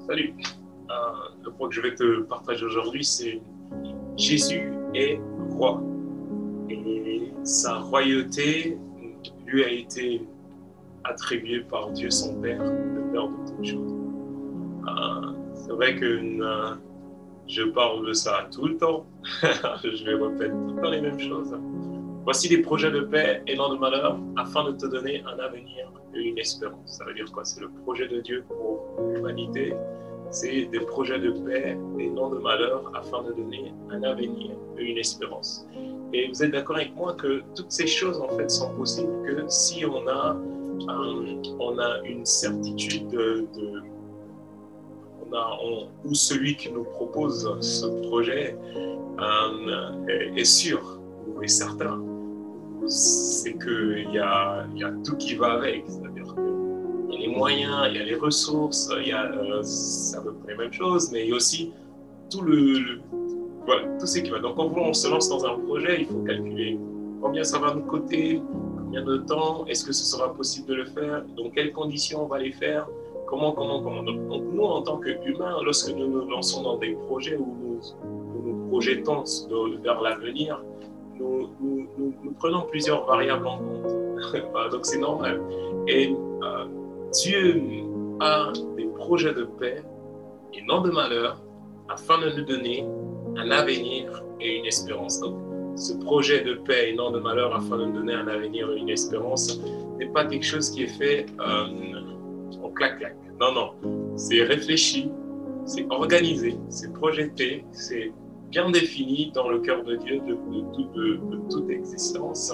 Salut. Le point que je vais te partager aujourd'hui, c'est Jésus est roi. Et sa royauté lui a été attribuée par Dieu son Père, le Père de toutes choses. C'est vrai que je parle de ça tout le temps. Je vais répéter tout le temps les mêmes choses. Voici des projets de paix et non de malheur afin de te donner un avenir et une espérance. Ça veut dire quoi? C'est le projet de Dieu pour l'humanité. C'est des projets de paix et non de malheur afin de donner un avenir et une espérance. Et vous êtes d'accord avec moi que toutes ces choses en fait sont possibles que si on a une certitude où celui qui nous propose ce projet est sûr ou est certain. C'est qu'il y a tout qui va avec, c'est-à-dire qu'il y a les moyens, il y a les ressources, il y a c'est à peu près la même chose, mais il y a aussi tout tout ce qui va. Donc quand on se lance dans un projet, il faut calculer combien ça va nous coûter, combien de temps, est-ce que ce sera possible de le faire, dans quelles conditions on va les faire, comment. Donc nous, en tant qu'humains, lorsque nous nous lançons dans des projets où nous projetons vers l'avenir, nous prenons plusieurs variables en compte. Donc c'est normal. Et Dieu a des projets de paix et non de malheur afin de nous donner un avenir et une espérance. Donc ce projet de paix et non de malheur afin de nous donner un avenir et une espérance n'est pas quelque chose qui est fait en clac-clac. Non. C'est réfléchi, c'est organisé, c'est projeté, c'est bien défini dans le cœur de Dieu de toute existence.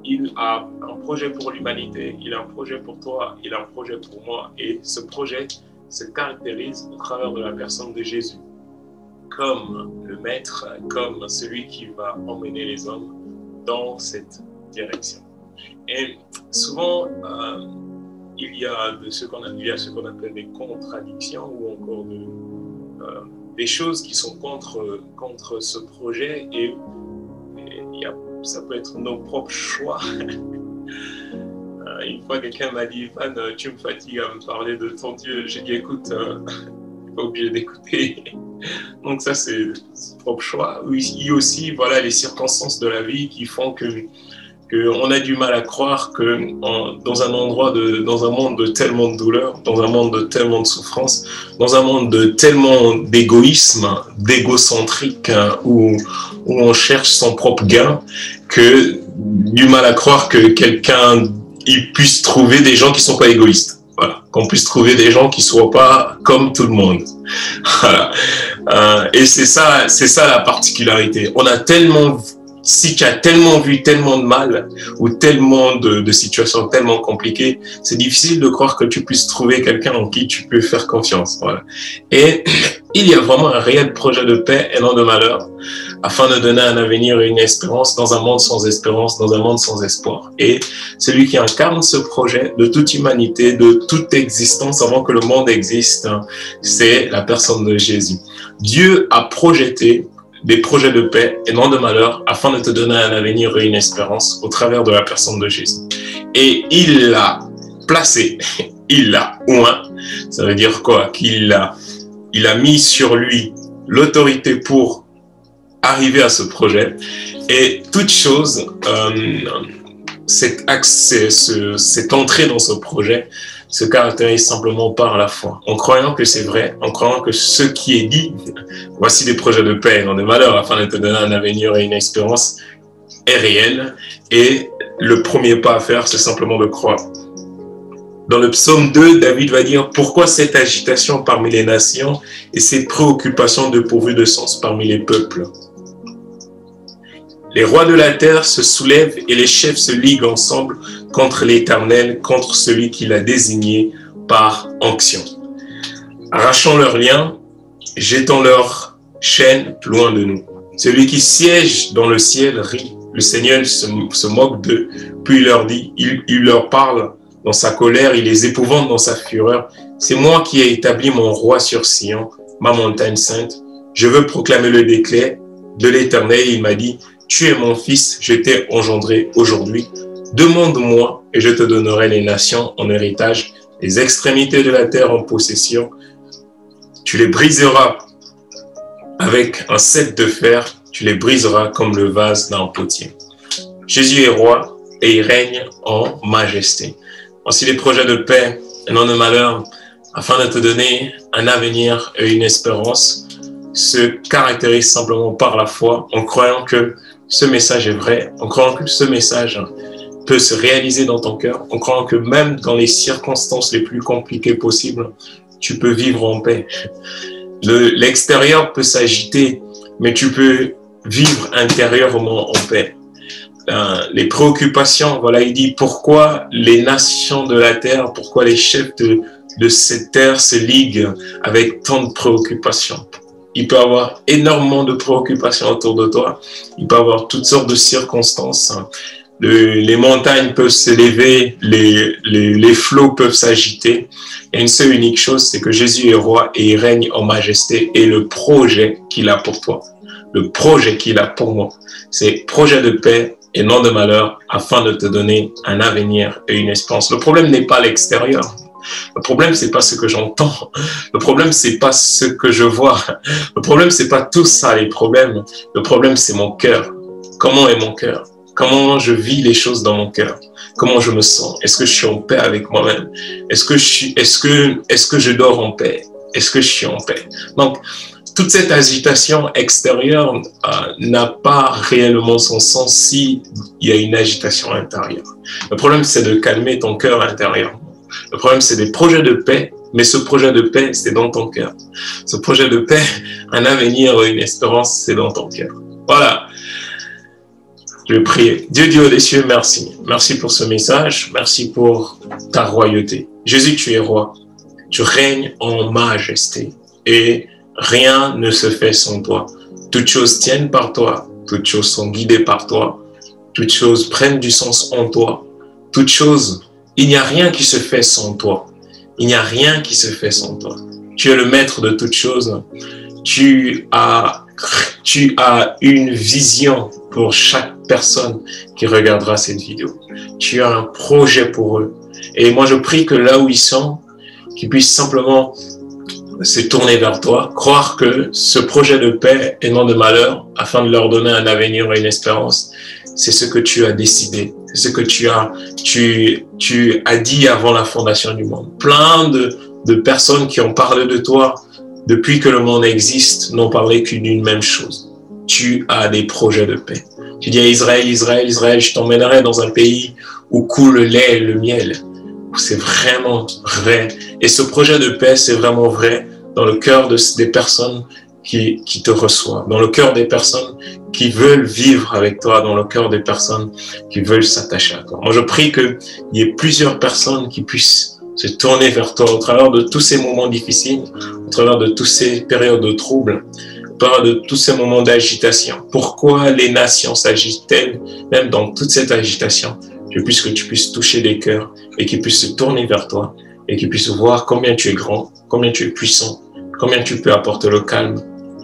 Il a un projet pour l'humanité, il a un projet pour toi, il a un projet pour moi. Et ce projet se caractérise au travers de la personne de Jésus, comme le maître, comme celui qui va emmener les hommes dans cette direction. Et souvent, il y a ce qu'on appelle des contradictions ou encore des choses qui sont contre ce projet et ça peut être nos propres choix. Une fois, quelqu'un m'a dit « Ivan, tu me fatigues à me parler de ton Dieu. » J'ai dit « Écoute, tu n'es pas obligé d'écouter. » Donc ça, c'est son propre choix. Il y a aussi les circonstances de la vie qui font qu'on a du mal à croire que dans un monde de tellement de douleur, dans un monde de tellement de souffrance, dans un monde de tellement d'égoïsme, d'égocentrique, où on cherche son propre gain, que du mal à croire que quelqu'un puisse trouver des gens qui ne sont pas égoïstes. Voilà. Qu'on puisse trouver des gens qui ne soient pas comme tout le monde. Voilà. Et c'est ça la particularité. Si tu as tellement vu tellement de mal ou tellement de situations tellement compliquées, c'est difficile de croire que tu puisses trouver quelqu'un en qui tu peux faire confiance. Voilà. Et il y a vraiment un réel projet de paix et non de malheur afin de donner un avenir et une espérance dans un monde sans espérance, dans un monde sans espoir. Et celui qui incarne ce projet de toute humanité, de toute existence avant que le monde existe, c'est la personne de Jésus. Dieu a projeté des projets de paix et non de malheur afin de te donner un avenir et une espérance au travers de la personne de Jésus. Et il l'a placé, il l'a oint. Ça veut dire quoi? Qu'il a mis sur lui l'autorité pour arriver à ce projet. Et toute chose, cette entrée dans ce projet se caractérise simplement par la foi, en croyant que c'est vrai, en croyant que ce qui est dit, voici des projets de paix et non de malheur, afin de te donner un avenir et une espérance, est réel. Et le premier pas à faire, c'est simplement de croire. Dans le psaume 2, David va dire « Pourquoi cette agitation parmi les nations et cette préoccupation dépourvue de sens parmi les peuples ?» Les rois de la terre se soulèvent et les chefs se liguent ensemble contre l'Éternel, contre celui qui l'a désigné par onction. Arrachons leurs liens, jetons leurs chaînes loin de nous. Celui qui siège dans le ciel rit. Le Seigneur se moque d'eux, puis il leur dit, il leur parle dans sa colère, il les épouvante dans sa fureur. C'est moi qui ai établi mon roi sur Sion, ma montagne sainte. Je veux proclamer le décret de l'Éternel. Il m'a dit, tu es mon fils, je t'ai engendré aujourd'hui. Demande-moi et je te donnerai les nations en héritage, les extrémités de la terre en possession. Tu les briseras avec un sceptre de fer, tu les briseras comme le vase d'un potier. Jésus est roi et il règne en majesté. Voici les projets de paix et non de malheur, afin de te donner un avenir et une espérance, se caractérise simplement par la foi, en croyant que ce message est vrai, en croyant que ce message peut se réaliser dans ton cœur, en croyant que même dans les circonstances les plus compliquées possibles, tu peux vivre en paix. L'extérieur peut s'agiter, mais tu peux vivre intérieurement en paix. Les préoccupations, voilà, il dit pourquoi les nations de la terre, pourquoi les chefs de cette terre se liguent avec tant de préoccupations. Il peut y avoir énormément de préoccupations autour de toi. Il peut y avoir toutes sortes de circonstances. Les montagnes peuvent se lever, les flots peuvent s'agiter. Il y a une seule unique chose, c'est que Jésus est roi et il règne en majesté. Et le projet qu'il a pour toi, le projet qu'il a pour moi, c'est projet de paix et non de malheur, afin de te donner un avenir et une espérance. Le problème n'est pas l'extérieur. Le problème, c'est pas ce que j'entends. Le problème, c'est pas ce que je vois. Le problème, c'est pas tout ça, les problèmes. Le problème, c'est mon cœur. Comment est mon cœur? Comment je vis les choses dans mon cœur? Comment je me sens? Est-ce que je suis en paix avec moi-même? Est-ce que je dors en paix? Est-ce que je suis en paix? Donc, toute cette agitation extérieure n'a pas réellement son sens s'il y a une agitation intérieure. Le problème, c'est de calmer ton cœur intérieur. Le problème, c'est des projets de paix, mais ce projet de paix, c'est dans ton cœur. Ce projet de paix, un avenir, une espérance, c'est dans ton cœur. Voilà. Je vais prier. Dieu des cieux, merci. Merci pour ce message. Merci pour ta royauté. Jésus, tu es roi. Tu règnes en majesté. Et rien ne se fait sans toi. Toutes choses tiennent par toi. Toutes choses sont guidées par toi. Toutes choses prennent du sens en toi. Toutes choses, il n'y a rien qui se fait sans toi. Il n'y a rien qui se fait sans toi. Tu es le maître de toutes choses. Tu as une vision pour chaque personne qui regardera cette vidéo. Tu as un projet pour eux. Et moi, je prie que là où ils sont, qu'ils puissent simplement se tourner vers toi, croire que ce projet de paix et non de malheur, afin de leur donner un avenir et une espérance, c'est ce que tu as décidé. C'est ce que tu as dit avant la fondation du monde. Plein de personnes qui ont parlé de toi depuis que le monde existe n'ont parlé qu'une même chose. Tu as des projets de paix. Tu dis à Israël, Israël, Israël, je t'emmènerai dans un pays où coule le lait et le miel. C'est vraiment vrai. Et ce projet de paix, c'est vraiment vrai dans le cœur des personnes qui te reçoivent, dans le cœur des personnes qui veulent vivre avec toi, dans le cœur des personnes qui veulent s'attacher à toi. Moi, je prie qu'il y ait plusieurs personnes qui puissent se tourner vers toi au travers de tous ces moments difficiles, au travers de toutes ces périodes de troubles, au travers de tous ces moments d'agitation. Pourquoi les nations s'agitent-elles, même dans toute cette agitation? Puisque tu puisses toucher des cœurs et qu'ils puissent se tourner vers toi et qu'ils puissent voir combien tu es grand, combien tu es puissant, combien tu peux apporter le calme,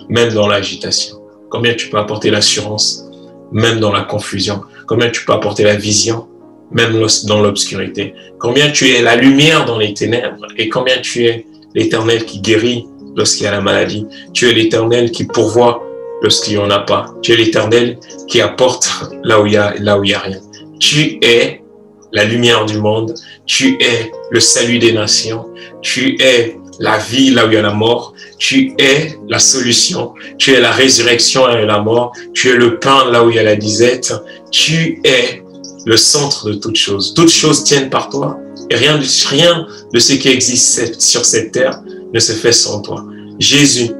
même dans l'agitation, combien tu peux apporter l'assurance, même dans la confusion, combien tu peux apporter la vision, même dans l'obscurité, combien tu es la lumière dans les ténèbres et combien tu es l'Éternel qui guérit lorsqu'il y a la maladie, tu es l'Éternel qui pourvoit lorsqu'il n'y en a pas, tu es l'Éternel qui apporte là où il y a rien. Tu es la lumière du monde, tu es le salut des nations, tu es la vie là où il y a la mort, tu es la solution, tu es la résurrection et la mort, tu es le pain là où il y a la disette, tu es le centre de toutes choses. Toutes choses tiennent par toi et rien de ce qui existe sur cette terre ne se fait sans toi. Jésus,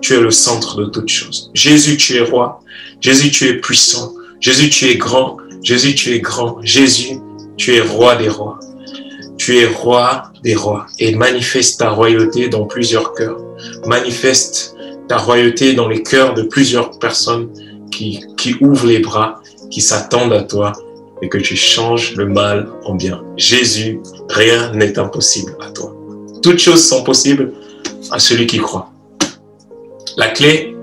tu es le centre de toutes choses. Jésus, tu es roi. Jésus, tu es puissant. Jésus, tu es grand. Jésus, tu es grand. Jésus, tu es roi des rois. Tu es roi des rois et manifeste ta royauté dans plusieurs cœurs. Manifeste ta royauté dans les cœurs de plusieurs personnes qui ouvrent les bras, qui s'attendent à toi et que tu changes le mal en bien. Jésus, rien n'est impossible à toi. Toutes choses sont possibles à celui qui croit. La clé,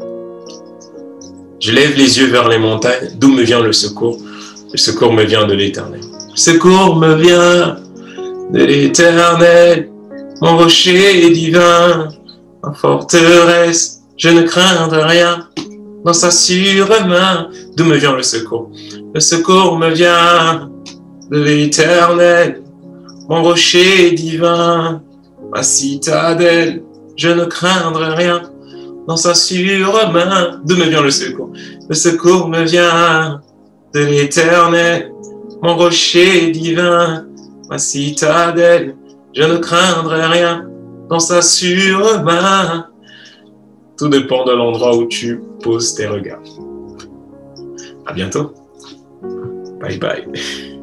je lève les yeux vers les montagnes. D'où me vient le secours? Le secours me vient de l'Éternel. Le secours me vient de l'Éternel, mon rocher est divin, ma forteresse, je ne crains de rien. Dans sa sûre main, d'où me vient le secours? Le secours me vient de l'Éternel, mon rocher divin, ma citadelle, je ne craindrai rien. Dans sa sûre main, d'où me vient le secours? Le secours me vient de l'Éternel, mon rocher divin, ma citadelle, je ne craindrai rien. Dans sa sûre main, tout dépend de l'endroit où tu poses tes regards. À bientôt. Bye bye.